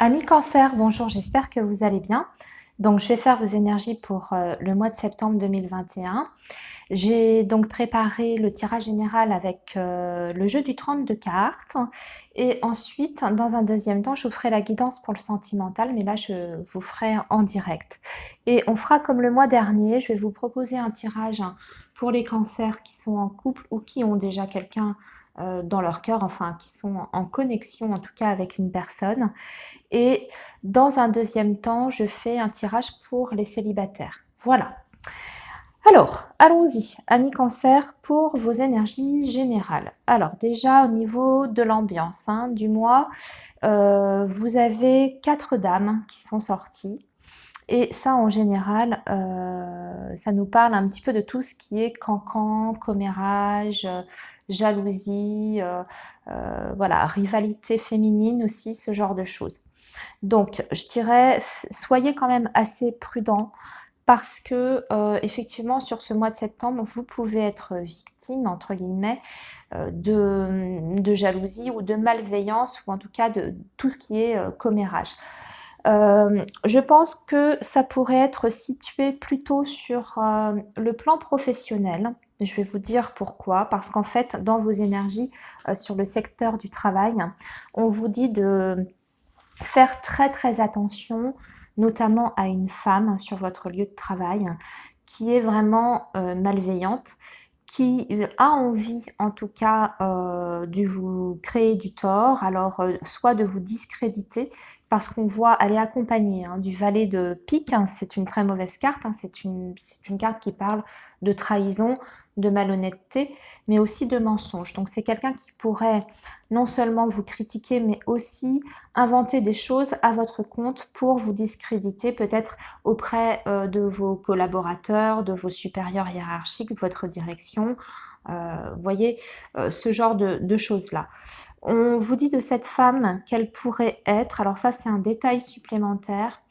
Amis Cancer, bonjour, j'espère que vous allez bien. Donc, je vais faire vos énergies pour le mois de septembre 2021. J'ai donc préparé le tirage général avec le jeu du 32 cartes. Et ensuite, dans un deuxième temps, je vous ferai la guidance pour le sentimental, mais là, je vous ferai en direct. Et on fera comme le mois dernier, je vais vous proposer un tirage pour les cancers qui sont en couple ou qui ont déjà quelqu'un dans leur cœur, enfin qui sont en connexion en tout cas avec une personne. Et dans un deuxième temps, je fais un tirage pour les célibataires. Voilà. Alors, allons-y, amis cancer, pour vos énergies générales. Alors, déjà au niveau de l'ambiance du mois, vous avez 4 dames qui sont sorties. Et ça, en général, ça nous parle un petit peu de tout ce qui est cancan, commérage, jalousie, voilà, rivalité féminine aussi, ce genre de choses. Donc, je dirais, soyez quand même assez prudent parce que, effectivement, sur ce mois de septembre, vous pouvez être victime, entre guillemets, de jalousie ou de malveillance ou en tout cas de tout ce qui est commérage. Je pense que ça pourrait être situé plutôt sur le plan professionnel. Je vais vous dire pourquoi. Parce qu'en fait, dans vos énergies, sur le secteur du travail, on vous dit de faire très très attention, notamment à une femme sur votre lieu de travail qui est vraiment malveillante, qui a envie en tout cas de vous créer du tort, alors soit de vous discréditer, parce qu'on voit, elle est accompagnée du valet de pique, c'est une très mauvaise carte, c'est une carte qui parle de trahison, de malhonnêteté, mais aussi de mensonge. Donc c'est quelqu'un qui pourrait non seulement vous critiquer, mais aussi inventer des choses à votre compte pour vous discréditer peut-être auprès de vos collaborateurs, de vos supérieurs hiérarchiques, de votre direction. Vous voyez, ce genre de choses-là. On vous dit de cette femme qu'elle pourrait être, alors ça c'est un détail supplémentaire,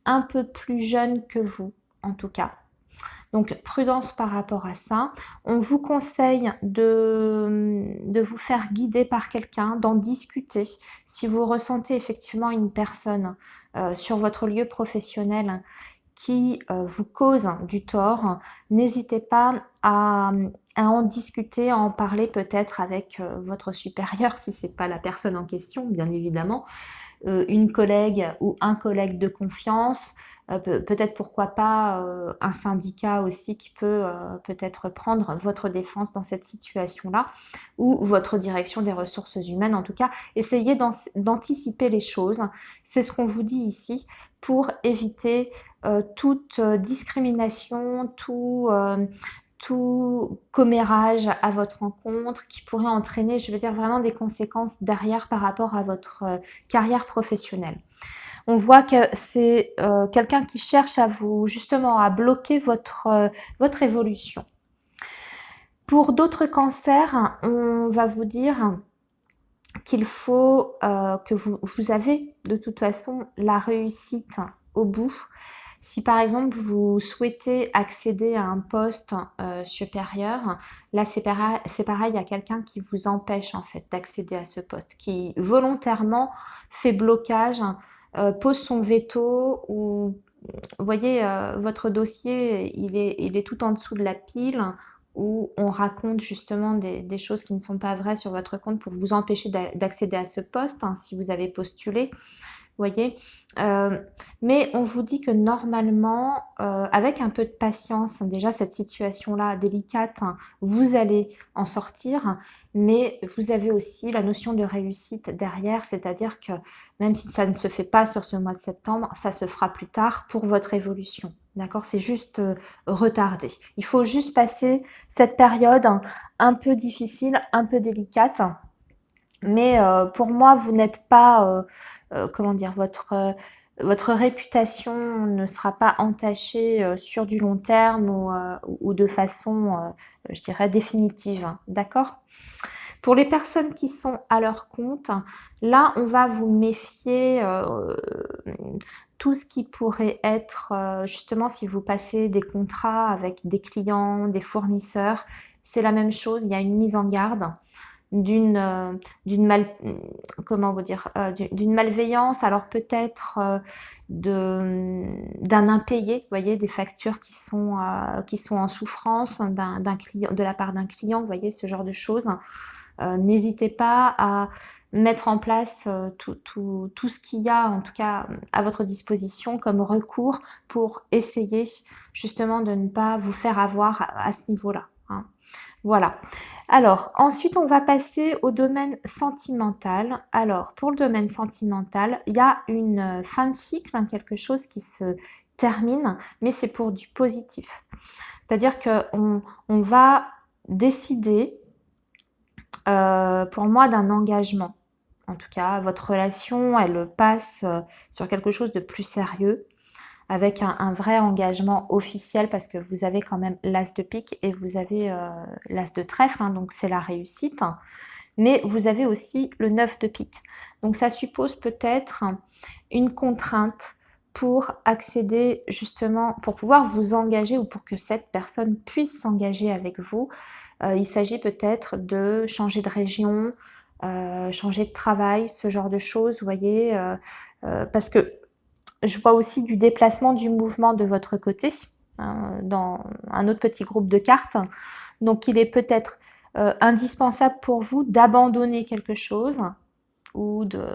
un peu plus jeune que vous en tout cas. Donc prudence par rapport à ça. On vous conseille de vous faire guider par quelqu'un, d'en discuter. Si vous ressentez effectivement une personne sur votre lieu professionnel qui vous cause du tort, n'hésitez pas à en discuter, à en parler peut-être avec votre supérieur, si ce n'est pas la personne en question, bien évidemment, une collègue ou un collègue de confiance, peut-être pourquoi pas un syndicat aussi qui peut peut-être prendre votre défense dans cette situation-là, ou votre direction des ressources humaines. En tout cas, essayez d'anticiper les choses. C'est ce qu'on vous dit ici pour éviter toute discrimination, tout commérage à votre rencontre qui pourrait entraîner, je veux dire, vraiment des conséquences derrière par rapport à votre carrière professionnelle. On voit que c'est quelqu'un qui cherche à vous, justement, à bloquer votre évolution. Pour d'autres cancers, on va vous dire qu'il faut que vous avez de toute façon la réussite au bout. Si par exemple vous souhaitez accéder à un poste supérieur, là c'est pareil, il y a quelqu'un qui vous empêche en fait d'accéder à ce poste, qui volontairement fait blocage, pose son veto ou vous voyez votre dossier il est tout en dessous de la pile où on raconte justement des choses qui ne sont pas vraies sur votre compte pour vous empêcher d'accéder à ce poste si vous avez postulé. Voyez, mais on vous dit que normalement, avec un peu de patience, déjà cette situation-là délicate, vous allez en sortir, mais vous avez aussi la notion de réussite derrière, c'est-à-dire que même si ça ne se fait pas sur ce mois de septembre, ça se fera plus tard pour votre évolution. D'accord? C'est juste retardé. Il faut juste passer cette période un peu difficile, un peu délicate, mais pour moi, vous n'êtes pas, comment dire, votre réputation ne sera pas entachée sur du long terme ou de façon, je dirais, définitive. D'accord? Pour les personnes qui sont à leur compte, là, on va vous méfier tout ce qui pourrait être, justement, si vous passez des contrats avec des clients, des fournisseurs, c'est la même chose, il y a une mise en garde. d'une comment vous dire, d'une malveillance, alors peut-être d'un impayé, vous voyez, des factures qui sont en souffrance d'un client, de la part d'un client, vous voyez, ce genre de choses. N'hésitez pas à mettre en place tout ce qu'il y a, en tout cas à votre disposition comme recours pour essayer justement de ne pas vous faire avoir à ce niveau-là, hein. Voilà. Alors, ensuite, on va passer au domaine sentimental. Alors, pour le domaine sentimental, il y a une fin de cycle, hein, quelque chose qui se termine, mais c'est pour du positif. C'est-à-dire qu'on va décider, pour moi, d'un engagement. En tout cas, votre relation, elle passe sur quelque chose de plus sérieux, avec un vrai engagement officiel, parce que vous avez quand même l'as de pique et vous avez l'as de trèfle, hein, donc c'est la réussite. Mais vous avez aussi le 9 de pique. Donc ça suppose peut-être une contrainte pour accéder justement, pour pouvoir vous engager ou pour que cette personne puisse s'engager avec vous. Il s'agit peut-être de changer de région, changer de travail, ce genre de choses, vous voyez, parce que je vois aussi du déplacement du mouvement de votre côté, hein, dans un autre petit groupe de cartes. Donc il est peut-être indispensable pour vous d'abandonner quelque chose ou de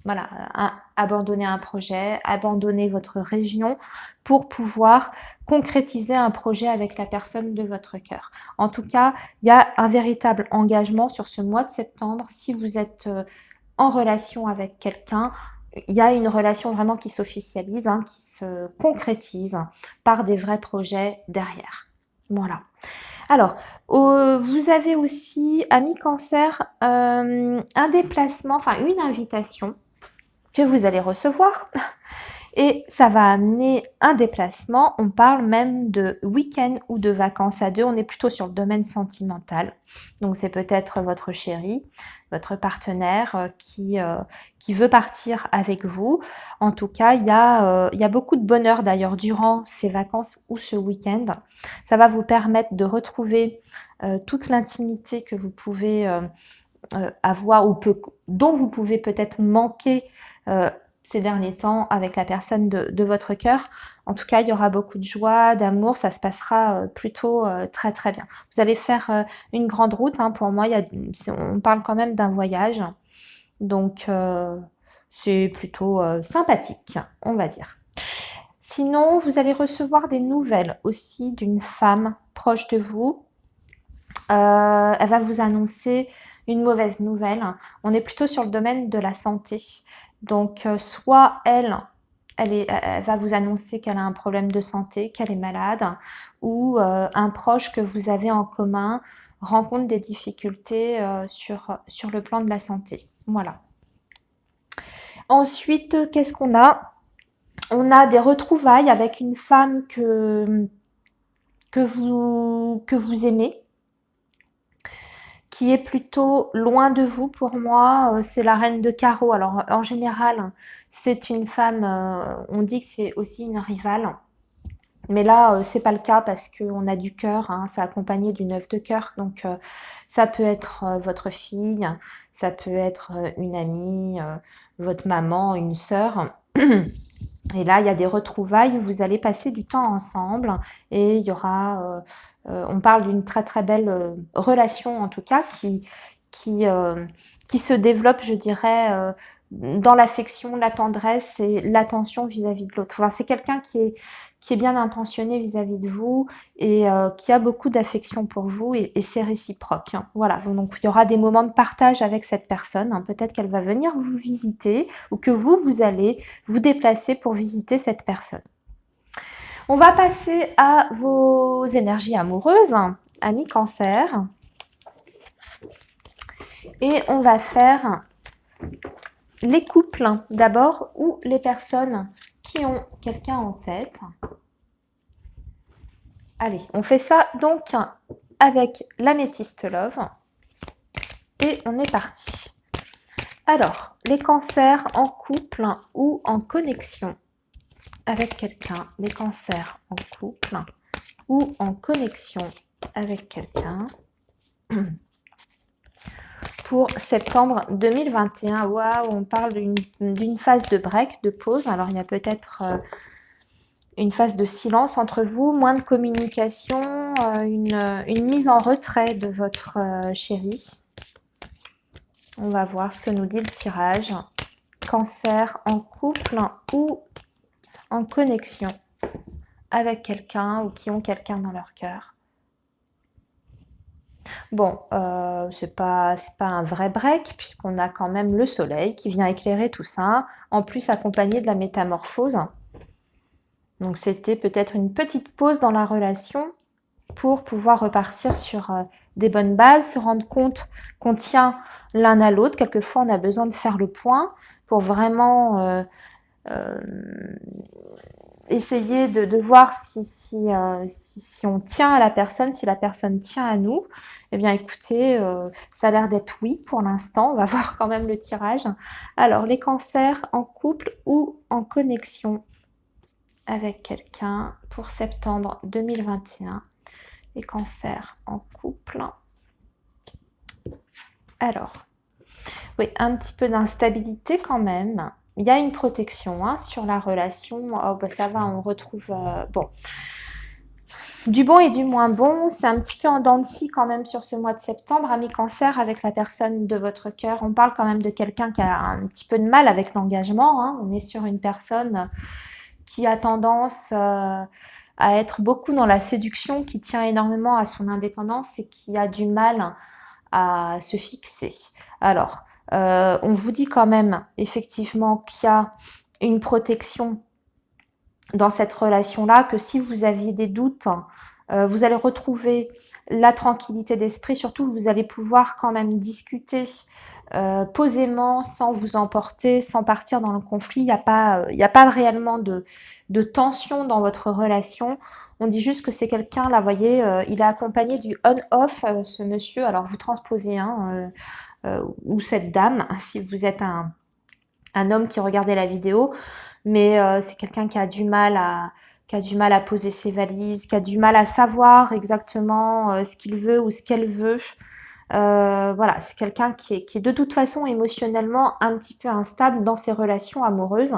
voilà, abandonner un projet, abandonner votre région pour pouvoir concrétiser un projet avec la personne de votre cœur. En tout cas, il y a un véritable engagement sur ce mois de septembre. Si vous êtes en relation avec quelqu'un, il y a une relation vraiment qui s'officialise, hein, qui se concrétise par des vrais projets derrière. Voilà. Alors, vous avez aussi, ami Cancer, un déplacement, enfin une invitation que vous allez recevoir et ça va amener un déplacement. On parle même de week-end ou de vacances à deux. On est plutôt sur le domaine sentimental. Donc c'est peut-être votre chéri, votre partenaire qui veut partir avec vous. En tout cas, il y a beaucoup de bonheur d'ailleurs durant ces vacances ou ce week-end. Ça va vous permettre de retrouver toute l'intimité que vous pouvez avoir ou dont vous pouvez peut-être manquer ces derniers temps avec la personne de votre cœur. En tout cas, il y aura beaucoup de joie, d'amour, ça se passera plutôt très très bien. Vous allez faire une grande route, hein, pour moi, on parle quand même d'un voyage, donc c'est plutôt sympathique, on va dire. Sinon, vous allez recevoir des nouvelles aussi d'une femme proche de vous. Elle va vous annoncer une mauvaise nouvelle. On est plutôt sur le domaine de la santé. Donc, soit elle va vous annoncer qu'elle a un problème de santé, qu'elle est malade, ou un proche que vous avez en commun rencontre des difficultés sur le plan de la santé. Voilà. Ensuite, qu'est-ce qu'on a? On a des retrouvailles avec une femme que vous aimez, qui est plutôt loin de vous pour moi, c'est la reine de carreau. Alors en général, c'est une femme, on dit que c'est aussi une rivale. Mais là, c'est pas le cas parce qu'on a du cœur, hein, c'est accompagné du 9 de cœur. Donc ça peut être votre fille, ça peut être une amie, votre maman, une sœur. Et là, il y a des retrouvailles où vous allez passer du temps ensemble et il y aura, on parle d'une très très belle relation en tout cas qui, euh, qui se développe, je dirais, dans l'affection, la tendresse et l'attention vis-à-vis de l'autre. Enfin, c'est quelqu'un qui est bien intentionné vis-à-vis de vous et qui a beaucoup d'affection pour vous et c'est réciproque, hein. Voilà, donc il y aura des moments de partage avec cette personne, hein. Peut-être qu'elle va venir vous visiter ou que vous allez vous déplacer pour visiter cette personne. On va passer à vos énergies amoureuses, amis Cancer. Et on va faire les couples d'abord ou les personnes qui ont quelqu'un en tête. Allez, on fait ça donc avec l'améthyste love. Et on est parti. Alors, les cancers en couple ou en connexion avec quelqu'un. Les cancers en couple ou en connexion avec quelqu'un. pour septembre 2021. Waouh, on parle d'une phase de break, de pause. Alors, il y a peut-être une phase de silence entre vous, moins de communication, une mise en retrait de votre chéri. On va voir ce que nous dit le tirage. Cancer en couple ou en connexion avec quelqu'un ou qui ont quelqu'un dans leur cœur. Bon, c'est pas un vrai break puisqu'on a quand même le soleil qui vient éclairer tout ça, en plus accompagné de la métamorphose. Donc c'était peut-être une petite pause dans la relation pour pouvoir repartir sur des bonnes bases, se rendre compte qu'on tient l'un à l'autre. Quelquefois, on a besoin de faire le point pour vraiment essayer de voir si on tient à la personne, si la personne tient à nous. Eh bien, écoutez, ça a l'air d'être oui pour l'instant. On va voir quand même le tirage. Alors, les cancers en couple ou en connexion avec quelqu'un pour septembre 2021. Les cancers en couple. Alors, oui, un petit peu d'instabilité quand même. Il y a une protection hein, sur la relation. Oh, bah, ça va, on retrouve... bon, du bon et du moins bon. C'est un petit peu en dents de scie quand même sur ce mois de septembre. Ami Cancer, avec la personne de votre cœur. On parle quand même de quelqu'un qui a un petit peu de mal avec l'engagement. Hein. On est sur une personne qui a tendance à être beaucoup dans la séduction, qui tient énormément à son indépendance et qui a du mal à se fixer. Alors, on vous dit quand même effectivement qu'il y a une protection dans cette relation-là, que si vous aviez des doutes, vous allez retrouver la tranquillité d'esprit, surtout vous allez pouvoir quand même discuter posément, sans vous emporter, sans partir dans le conflit. Il n'y a pas réellement de tension dans votre relation. On dit juste que c'est quelqu'un, là, vous voyez, il est accompagné du on-off, ce monsieur. Alors, vous transposez, hein, ou cette dame, si vous êtes un homme qui regardait la vidéo. Mais c'est quelqu'un qui a du mal à poser ses valises, qui a du mal à savoir exactement ce qu'il veut ou ce qu'elle veut. Voilà, c'est quelqu'un qui est de toute façon émotionnellement un petit peu instable dans ses relations amoureuses.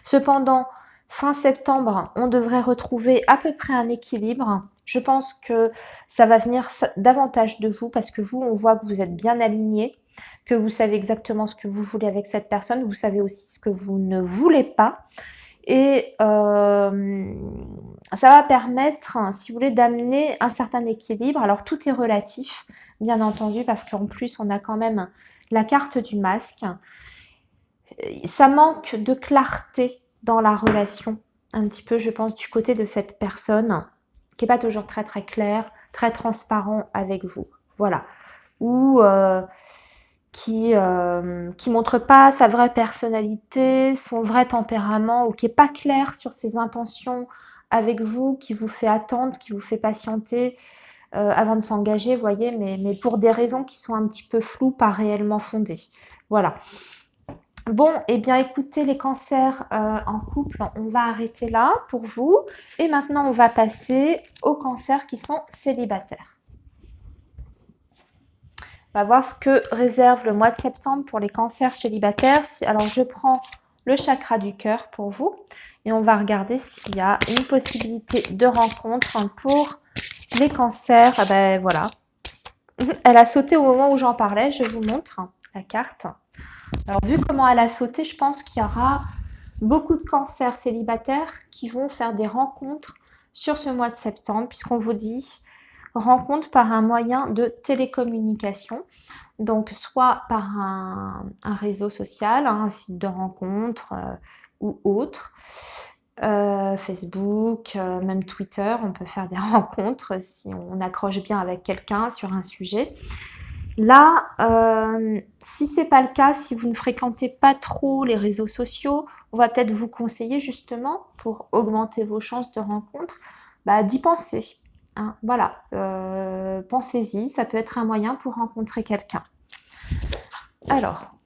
Cependant, fin septembre, on devrait retrouver à peu près un équilibre. Je pense que ça va venir davantage de vous parce que vous, on voit que vous êtes bien alignés, que vous savez exactement ce que vous voulez avec cette personne. Vous savez aussi ce que vous ne voulez pas. Et ça va permettre, si vous voulez, d'amener un certain équilibre. Alors, tout est relatif, bien entendu, parce qu'en plus, on a quand même la carte du masque. Ça manque de clarté dans la relation, un petit peu, je pense, du côté de cette personne, qui n'est pas toujours très, très claire, très transparent avec vous. Voilà. Ou qui montre pas sa vraie personnalité, son vrai tempérament, ou qui est pas clair sur ses intentions avec vous, qui vous fait attendre, qui vous fait patienter avant de s'engager, vous voyez, mais pour des raisons qui sont un petit peu floues, pas réellement fondées. Voilà. Bon, eh bien écoutez les cancers en couple, on va arrêter là pour vous. Et maintenant, on va passer aux cancers qui sont célibataires. On va voir ce que réserve le mois de septembre pour les cancers célibataires. Alors, je prends le chakra du cœur pour vous et on va regarder s'il y a une possibilité de rencontre pour les cancers. Ah ben voilà. Elle a sauté au moment où j'en parlais. Je vous montre la carte. Alors, vu comment elle a sauté, je pense qu'il y aura beaucoup de cancers célibataires qui vont faire des rencontres sur ce mois de septembre, puisqu'on vous dit rencontre par un moyen de télécommunication, donc soit par un réseau social, un site de rencontre ou autre, Facebook, même Twitter, on peut faire des rencontres si on accroche bien avec quelqu'un sur un sujet. Là, si c'est pas le cas, si vous ne fréquentez pas trop les réseaux sociaux, on va peut-être vous conseiller justement, pour augmenter vos chances de rencontre, d'y penser. Hein, voilà, pensez-y, ça peut être un moyen pour rencontrer quelqu'un. Alors,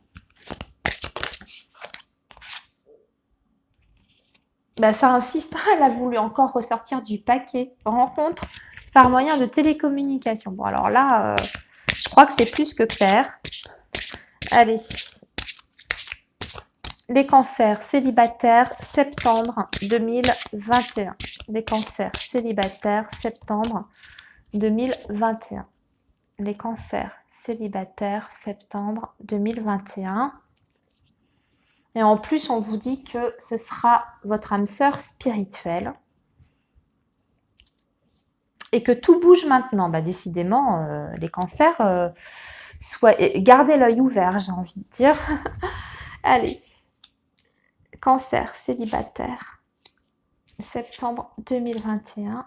ça insiste, elle a voulu encore ressortir du paquet. Rencontre par moyen de télécommunication. Bon, alors là... je crois que c'est plus que clair. Allez. Les cancers célibataires, septembre 2021. Les cancers célibataires, septembre 2021. Les cancers célibataires, septembre 2021. Et en plus, on vous dit que ce sera votre âme sœur spirituelle. Et que tout bouge maintenant. Bah, décidément, les cancers, gardez l'œil ouvert, j'ai envie de dire. Allez. Cancer célibataire, septembre 2021.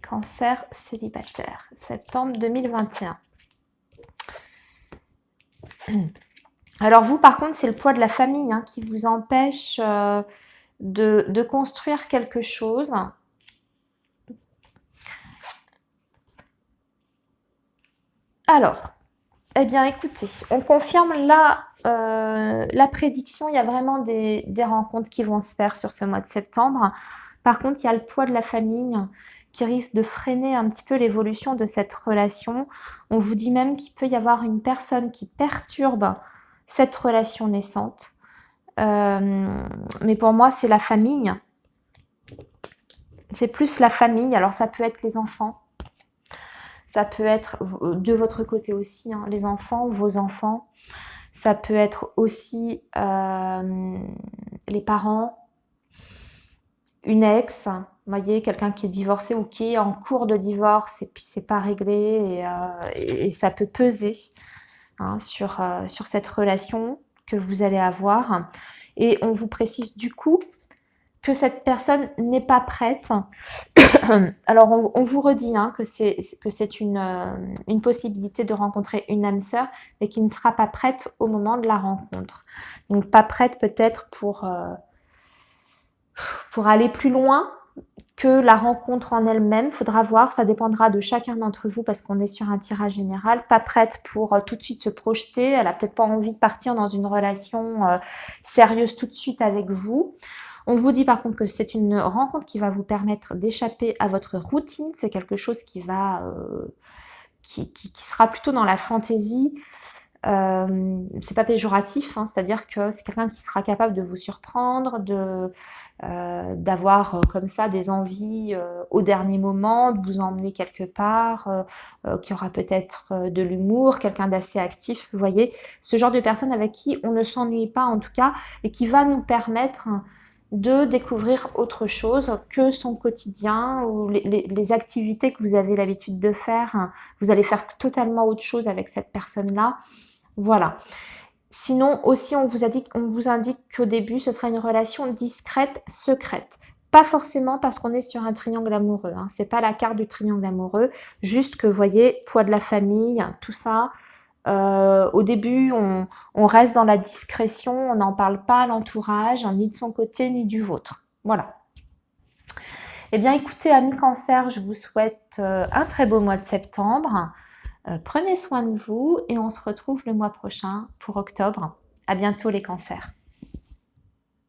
Cancer célibataire, septembre 2021. Alors vous, par contre, c'est le poids de la famille qui vous empêche de construire quelque chose. Alors, eh bien, écoutez, on confirme là la prédiction. Il y a vraiment des rencontres qui vont se faire sur ce mois de septembre. Par contre, il y a le poids de la famille qui risque de freiner un petit peu l'évolution de cette relation. On vous dit même qu'il peut y avoir une personne qui perturbe cette relation naissante. Mais pour moi, c'est la famille. C'est plus la famille. Alors, ça peut être les enfants. Ça peut être de votre côté aussi, les enfants, vos enfants. Ça peut être aussi les parents, une ex, vous voyez, quelqu'un qui est divorcé ou qui est en cours de divorce et puis c'est pas réglé et ça peut peser sur cette relation que vous allez avoir. Et on vous précise du coup que cette personne n'est pas prête. Alors, on vous redit que c'est une possibilité de rencontrer une âme sœur, mais qui ne sera pas prête au moment de la rencontre. Donc, pas prête peut-être pour aller plus loin que la rencontre en elle-même. Faudra voir, ça dépendra de chacun d'entre vous parce qu'on est sur un tirage général. Pas prête pour tout de suite se projeter. Elle a peut-être pas envie de partir dans une relation sérieuse tout de suite avec vous. On vous dit par contre que c'est une rencontre qui va vous permettre d'échapper à votre routine. C'est quelque chose qui sera plutôt dans la fantaisie. C'est pas péjoratif, c'est-à-dire que c'est quelqu'un qui sera capable de vous surprendre, d'avoir comme ça des envies au dernier moment, de vous emmener quelque part, qui aura peut-être de l'humour, quelqu'un d'assez actif, vous voyez, ce genre de personne avec qui on ne s'ennuie pas en tout cas, et qui va nous permettre de découvrir autre chose que son quotidien ou les activités que vous avez l'habitude de faire. Vous allez faire totalement autre chose avec cette personne-là. Voilà. Sinon, aussi, on vous indique qu'au début, ce sera une relation discrète, secrète. Pas forcément parce qu'on est sur un triangle amoureux. C'est pas la carte du triangle amoureux. Juste que, vous voyez, poids de la famille, tout ça. Au début, on reste dans la discrétion, on n'en parle pas à l'entourage, ni de son côté, ni du vôtre. Voilà. Eh bien, écoutez, amis Cancer, je vous souhaite un très beau mois de septembre. Prenez soin de vous et on se retrouve le mois prochain pour octobre. À bientôt les cancers.